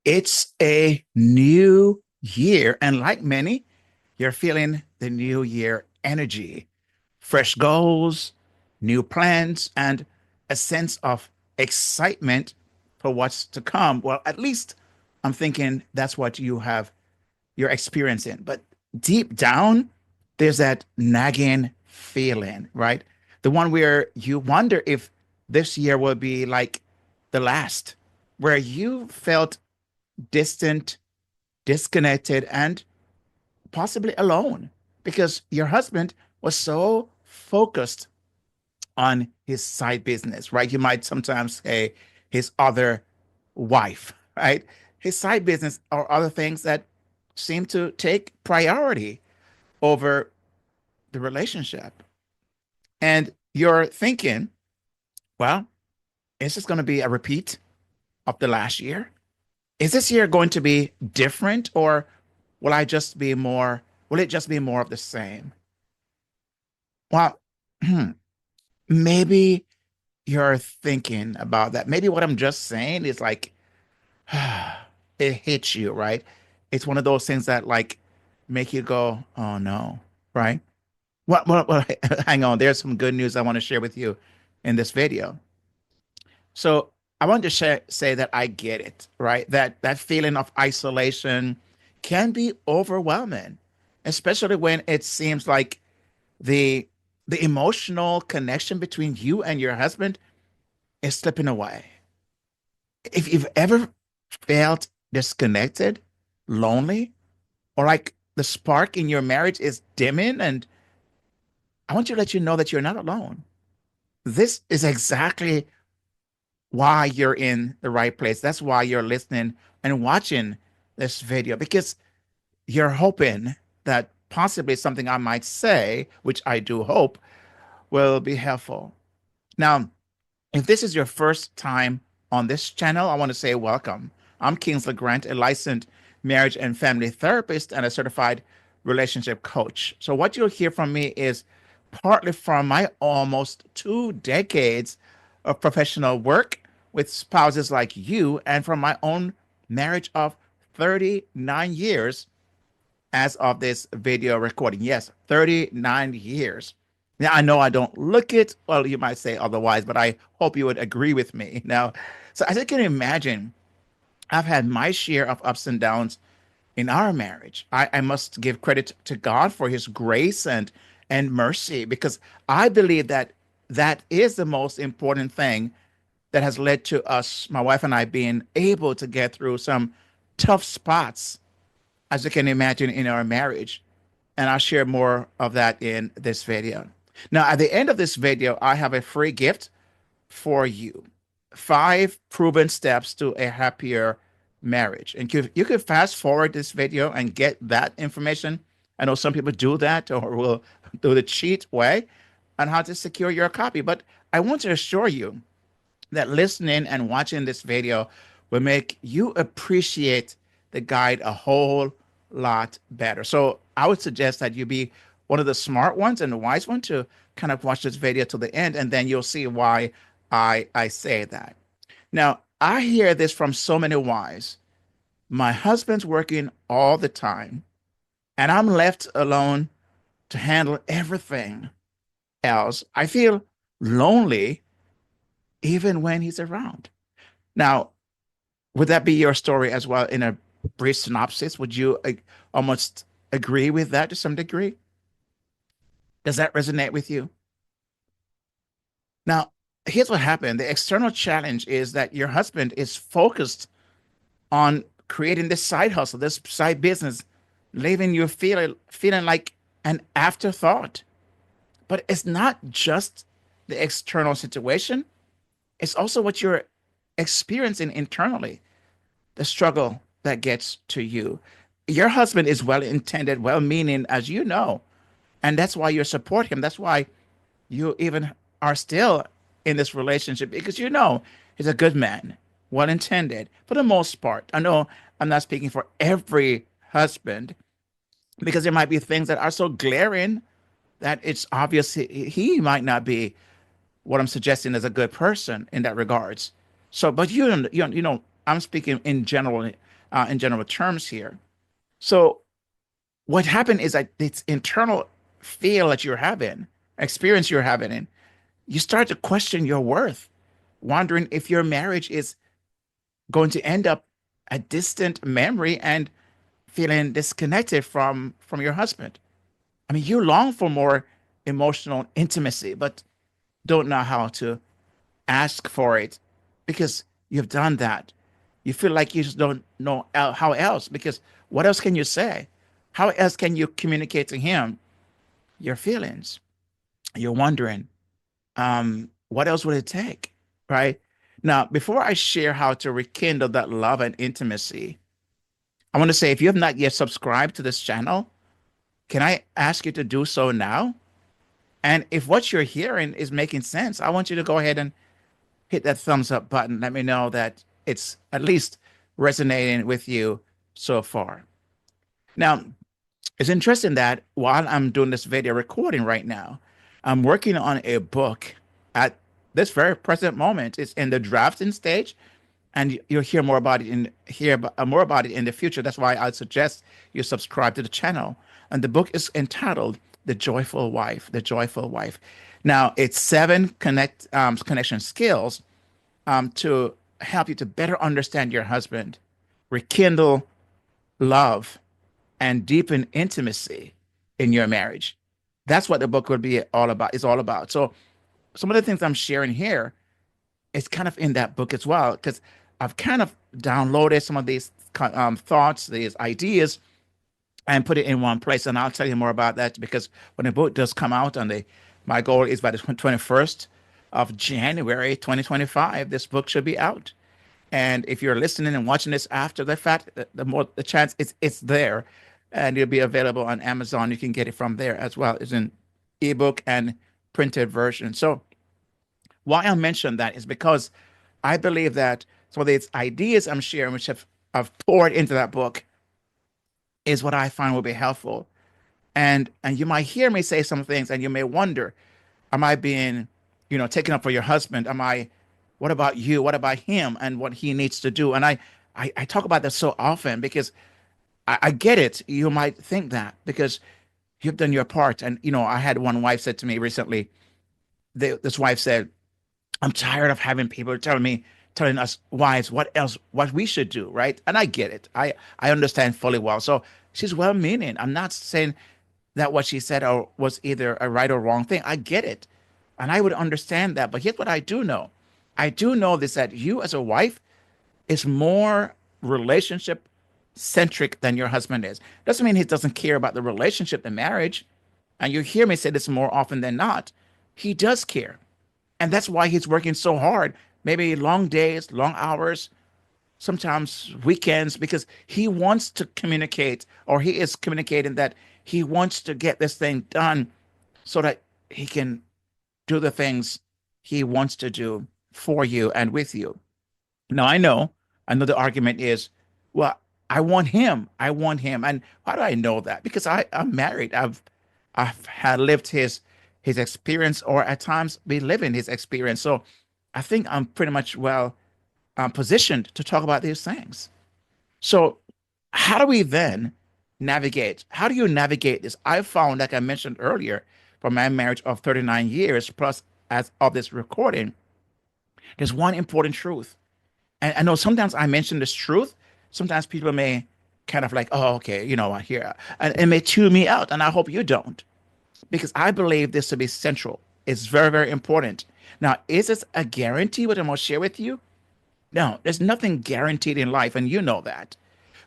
It's a new year, and like many, you're feeling the new year energy, fresh goals, new plans, and a sense of excitement for what's to come. Well, at least I'm thinking that's what you're experiencing. But deep down, there's that nagging feeling, right? The one where you wonder if this year will be like the last, where you felt distant, disconnected, and possibly alone because your husband was so focused on his side business, right? You might sometimes say his other wife, right? His side business or other things that seem to take priority over the relationship. And you're thinking, well, is this going to be a repeat of the last year? Is this year going to be different or will it just be more of the same? Well, maybe you're thinking about that. Maybe what I'm just saying is like, it hits you, right? It's one of those things that like make you go, oh no, right? Well, hang on. There's some good news I want to share with you in this video. So I want to say that I get it, right? That feeling of isolation can be overwhelming, especially when it seems like the the emotional connection between you and your husband is slipping away. If you've ever felt disconnected, lonely, or like the spark in your marriage is dimming, and I want to let you know that you're not alone. This is exactly why you're in the right place. That's why you're listening and watching this video because you're hoping that possibly something I might say, which I do hope, will be helpful. Now, if this is your first time on this channel, I want to say welcome. I'm Kingsley Grant, a licensed marriage and family therapist and a certified relationship coach. So, what you'll hear from me is partly from my almost 2 decades of professional work with spouses like you, and from my own marriage of 39 years as of this video recording. Yes, 39 years. Now, I know I don't look it. Well, you might say otherwise, but I hope you would agree with me. Now, so as you can imagine, I've had my share of ups and downs in our marriage. I must give credit to God for his grace and mercy because I believe that that is the most important thing that has led to us, my wife and I, being able to get through some tough spots, as you can imagine, in our marriage. And I'll share more of that in this video. Now, at the end of this video, I have a free gift for you. 5 proven steps to a happier marriage. And you could fast forward this video and get that information. I know some people do that or will do the cheat way on how to secure your copy. But I want to assure you that listening and watching this video will make you appreciate the guide a whole lot better. So I would suggest that you be one of the smart ones and the wise one to kind of watch this video to the end, and then you'll see why I say that. Now, I hear this from so many wives. My husband's working all the time, and I'm left alone to handle everything else. I feel lonely even when he's around. Now, would that be your story as well in a brief synopsis? Would you almost agree with that to some degree? Does that resonate with you? Now, here's what happened. The external challenge is that your husband is focused on creating this side hustle, this side business, leaving you feeling like an afterthought. But it's not just the external situation, it's also what you're experiencing internally, the struggle that gets to you. Your husband is well intended, well meaning, as you know, and that's why you support him. That's why you even are still in this relationship because you know he's a good man, well intended for the most part. I know I'm not speaking for every husband because there might be things that are so glaring that it's obvious he might not be what I'm suggesting as a good person in that regards. So, but you know, I'm speaking in general in general terms here. So what happened is that this internal feel that you're having, experience you're having, and you start to question your worth, wondering if your marriage is going to end up a distant memory and feeling disconnected from your husband. I mean, you long for more emotional intimacy, but don't know how to ask for it because you've done that. You feel like you just don't know how else because what else can you say? How else can you communicate to him your feelings? You're wondering, what else would it take? Right? Now, before I share how to rekindle that love and intimacy, I want to say if you have not yet subscribed to this channel, can I ask you to do so now? And if what you're hearing is making sense, I want you to go ahead and hit that thumbs up button. Let me know that it's at least resonating with you so far. Now, it's interesting that while I'm doing this video recording right now, I'm working on a book at this very present moment. It's in the drafting stage, and you'll hear more about it more about it in the future. That's why I suggest you subscribe to the channel. And the book is entitled "The Joyful Wife." The Joyful Wife. Now, it's seven connection skills to help you to better understand your husband, rekindle love, and deepen intimacy in your marriage. That's what the book would be all about. Is all about. So some of the things I'm sharing here is kind of in that book as well, because I've kind of downloaded some of these thoughts, these ideas, and put it in one place. And I'll tell you more about that because when the book does come out, my goal is by the 21st of January 2025, this book should be out. And if you're listening and watching this after the fact, the more the chance it's there, and it'll be available on Amazon. You can get it from there as well. It's in ebook and printed version. So why I mention that is because I believe that some of these ideas I'm sharing, which I've poured into that book, is what I find will be helpful. And you might hear me say some things, and you may wonder, am I being, taken up for your husband? What about you? What about him and what he needs to do? And I talk about this so often because I get it. You might think that because you've done your part. And, I had one wife said to me recently, this wife said, I'm tired of having people telling us wives what we should do, right? And I get it. I understand fully well. So she's well meaning. I'm not saying that what she said was either a right or wrong thing. I get it. And I would understand that. But here's what I do know. I do know this that you as a wife is more relationship centric than your husband is. Doesn't mean he doesn't care about the relationship, the marriage. And you hear me say this more often than not. He does care. And that's why he's working so hard, maybe long days, long hours, sometimes weekends, because he wants to communicate, or he is communicating that he wants to get this thing done so that he can do the things he wants to do for you and with you. Now, I know the argument is, well, I want him. I want him. And how do I know that? Because I'm married. I've had lived his experience, or at times be living his experience. So I think I'm pretty much well positioned to talk about these things. So how do we then navigate? How do you navigate this? I found, like I mentioned earlier, from my marriage of 39 years plus as of this recording, there's one important truth. And I know sometimes I mention this truth. Sometimes people may kind of like, oh, okay, I hear, and it may tune me out. And I hope you don't, because I believe this to be central. It's very, very important. Now, is this a guarantee what I'm going to share with you? No, there's nothing guaranteed in life, and you know that.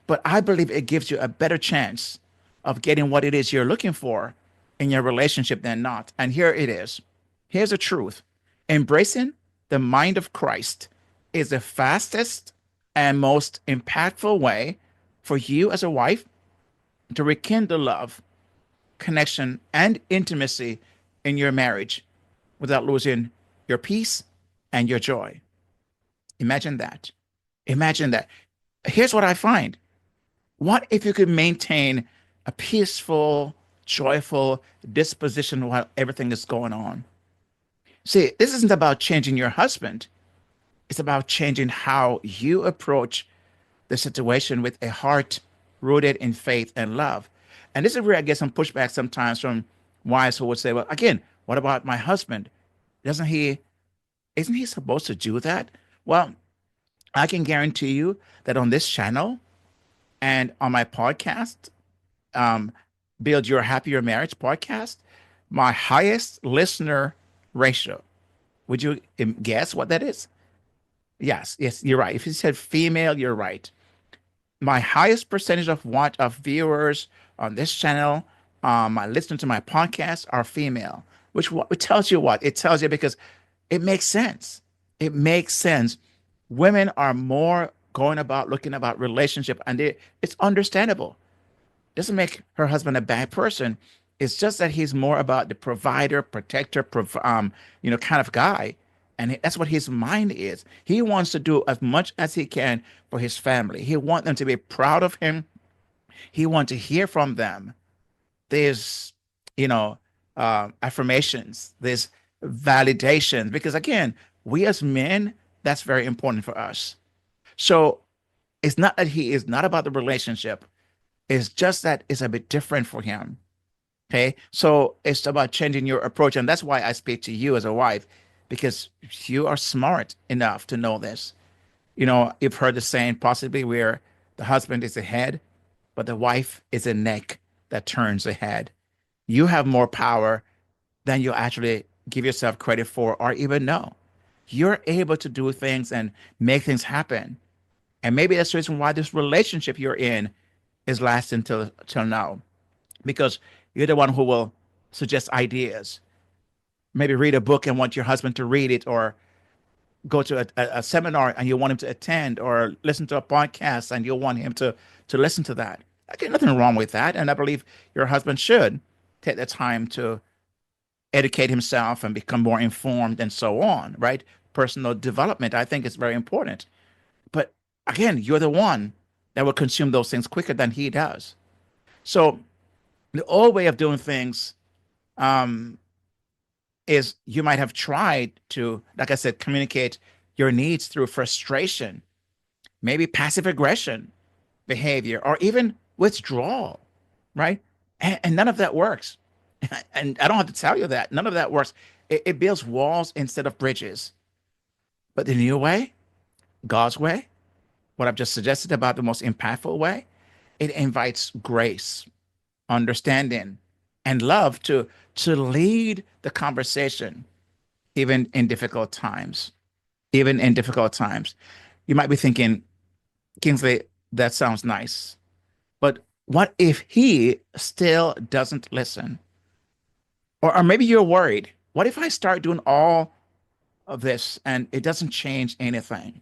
But I believe it gives you a better chance of getting what it is you're looking for in your relationship than not. And here it is. Here's the truth. Embracing the mind of Christ is the fastest and most impactful way for you as a wife to rekindle love, connection, and intimacy in your marriage without losing your peace and your joy. Imagine that. Imagine that. Here's what I find. What if you could maintain a peaceful, joyful disposition while everything is going on? See, this isn't about changing your husband. It's about changing how you approach the situation with a heart rooted in faith and love. And this is where I get some pushback sometimes from wives who would say, well, again, what about my husband? Doesn't he, isn't he supposed to do that? Well, I can guarantee you that on this channel and on my podcast, um, Build Your Happier Marriage podcast, my highest listener ratio. Would you guess what that is? Yes, yes, you're right. If you said female, you're right. My highest percentage of what of viewers on this channel, I listen to my podcast are female, which it tells you what? It tells you because it makes sense. It makes sense. Women are more going about looking about relationship, and it's understandable. Doesn't make her husband a bad person. It's just that he's more about the provider, protector, kind of guy. And that's what his mind is. He wants to do as much as he can for his family. He wants them to be proud of him. He wants to hear from them. There's, you know, affirmations, there's validation. Because again, we as men, that's very important for us. So it's not that he is not about the relationship. It's just that it's a bit different for him. Okay. So it's about changing your approach. And that's why I speak to you as a wife, because you are smart enough to know this. You've heard the saying possibly where the husband is the head, but the wife is the neck that turns the head. You have more power than you actually give yourself credit for or even know. You're able to do things and make things happen. And maybe that's the reason why this relationship you're in is lasting till now, because you're the one who will suggest ideas. Maybe read a book and want your husband to read it, or go to a seminar and you want him to attend, or listen to a podcast and you want him to listen to that. Okay, nothing wrong with that. And I believe your husband should take the time to educate himself and become more informed and so on, right? Personal development, I think, is very important. But again, you're the one that will consume those things quicker than he does. So the old way of doing things um, is you might have tried to, like I said, communicate your needs through frustration, maybe passive aggression behavior, or even withdrawal, right? And none of that works. And I don't have to tell you that. None of that works. It builds walls instead of bridges. But the new way, God's way, what I've just suggested about the most impactful way, it invites grace, understanding, and love to lead the conversation, even in difficult times. Even in difficult times. You might be thinking, Kingsley, that sounds nice. But what if he still doesn't listen? Or maybe you're worried. What if I start doing all of this and it doesn't change anything?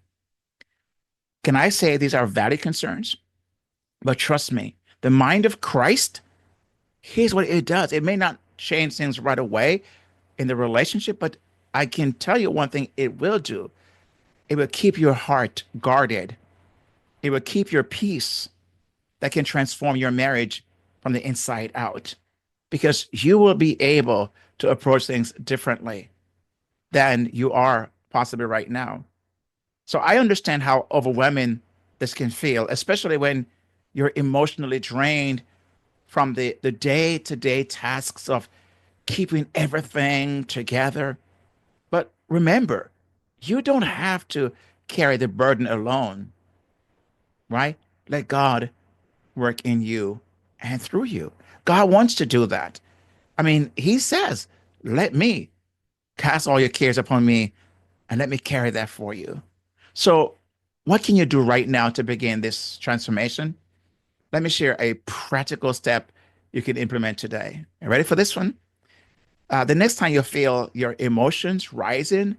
Can I say these are valid concerns? But trust me, the mind of Christ, here's what it does. It may not change things right away in the relationship, but I can tell you one thing it will do. It will keep your heart guarded. It will keep your peace that can transform your marriage from the inside out, because you will be able to approach things differently than you are possibly right now. So I understand how overwhelming this can feel, especially when you're emotionally drained from the day-to-day tasks of keeping everything together. But remember, you don't have to carry the burden alone, right? Let God work in you and through you. God wants to do that. I mean, he says, let me cast all your cares upon me and let me carry that for you. So, what can you do right now to begin this transformation? Let me share a practical step you can implement today. You ready for this one? The next time you feel your emotions rising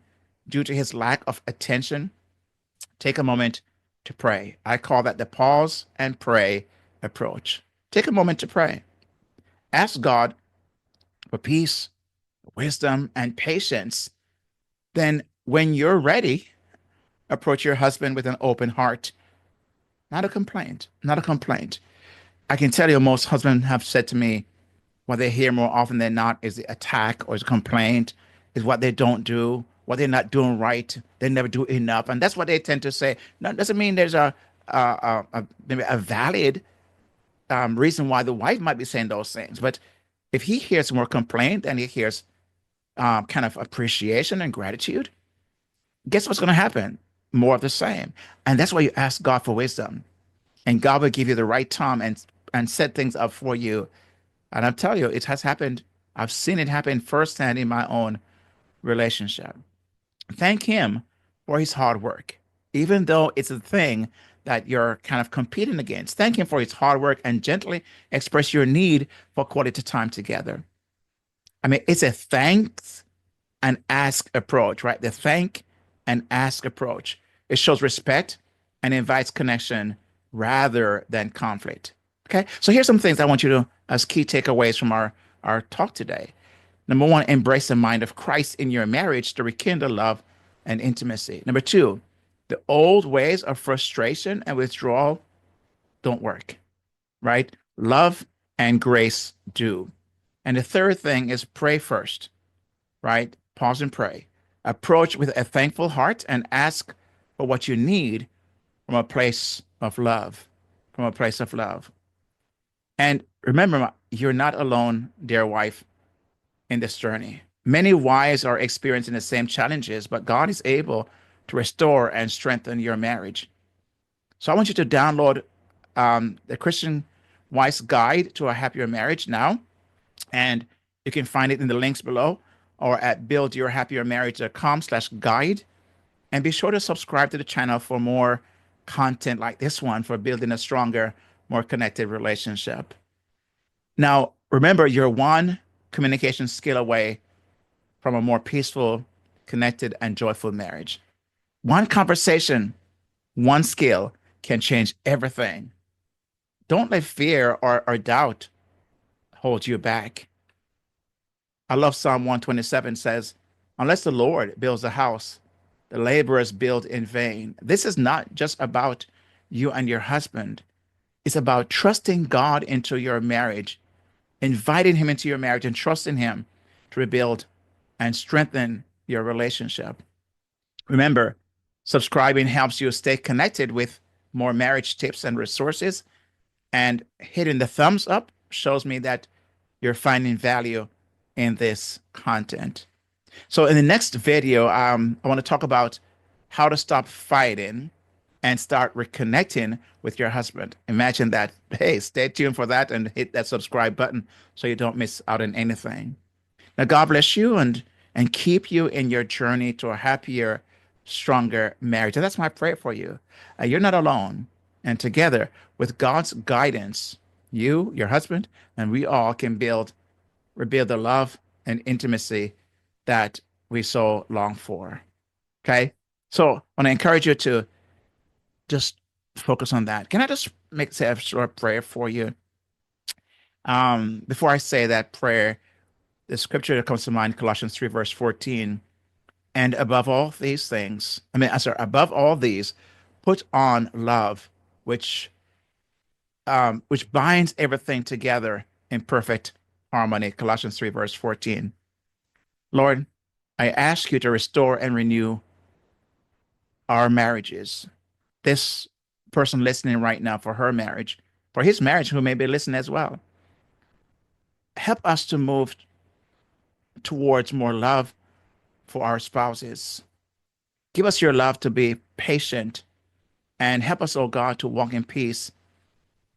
due to his lack of attention, take a moment to pray. I call that the pause and pray approach. Take a moment to pray. Ask God for peace, wisdom, and patience. Then, when you're ready, approach your husband with an open heart, not a complaint, not a complaint. I can tell you most husbands have said to me, what they hear more often than not is the attack or is complaint, is what they don't do, what they're not doing right. They never do enough. And that's what they tend to say. Now, it doesn't mean there's maybe a valid reason why the wife might be saying those things. But if he hears more complaint and he hears kind of appreciation and gratitude, guess what's going to happen? More of the same. And that's why you ask God for wisdom, and God will give you the right time and set things up for you. And I'm telling you, it has happened. I've seen it happen firsthand in my own relationship. Thank Him for His hard work, even though it's a thing that you're kind of competing against. Thank Him for His hard work and gently express your need for quality time together. I mean, it's a thanks and ask approach, right? The thank and ask approach. It shows respect and invites connection rather than conflict. Okay. So here's some things I want you to, as key takeaways from our talk today. Number one, embrace the mind of Christ in your marriage to rekindle love and intimacy. Number two, the old ways of frustration and withdrawal don't work, right? Love and grace do. And the third thing is pray first, right? Pause and pray. Approach with a thankful heart and ask for what you need from a place of love, from a place of love. And remember, you're not alone, dear wife, in this journey. Many wives are experiencing the same challenges, but God is able to restore and strengthen your marriage. So I want you to download the Christian Wife's Guide to a Happier Marriage now, and you can find it in the links below or at buildyourhappiermarriage.com/guide. And be sure to subscribe to the channel for more content like this one for building a stronger, more connected relationship. Now, remember, you're one communication skill away from a more peaceful, connected, and joyful marriage. One conversation, one skill can change everything. Don't let fear or doubt hold you back. I love Psalm 127 says, unless the Lord builds a house, the laborers build in vain. This is not just about you and your husband. It's about trusting God into your marriage, inviting Him into your marriage and trusting Him to rebuild and strengthen your relationship. Remember, subscribing helps you stay connected with more marriage tips and resources, and hitting the thumbs up shows me that you're finding value in this content. So in the next video, I want to talk about how to stop fighting and start reconnecting with your husband. Imagine that. Hey, stay tuned for that and hit that subscribe button so you don't miss out on anything. Now, God bless you and keep you in your journey to a happier, stronger marriage. And that's my prayer for you. You're not alone. And together, with God's guidance, you, your husband, and we all can rebuild the love and intimacy that we so long for. Okay? So I want to encourage you to just focus on that. Can I just say a short prayer for you? Before I say that prayer, the scripture that comes to mind, Colossians 3, verse 14. And above all these things, above all these, put on love, which binds everything together in perfect harmony. Colossians 3, verse 14. Lord, I ask you to restore and renew our marriages. This person listening right now, for her marriage, for his marriage, who may be listening as well. Help us to move towards more love for our spouses. Give us your love to be patient, and help us, oh God, to walk in peace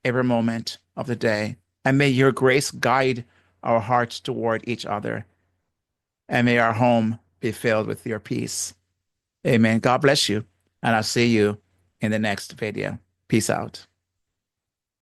every moment of the day. And may your grace guide our hearts toward each other. And may our home be filled with your peace. Amen. God bless you. And I'll see you in the next video. Peace out.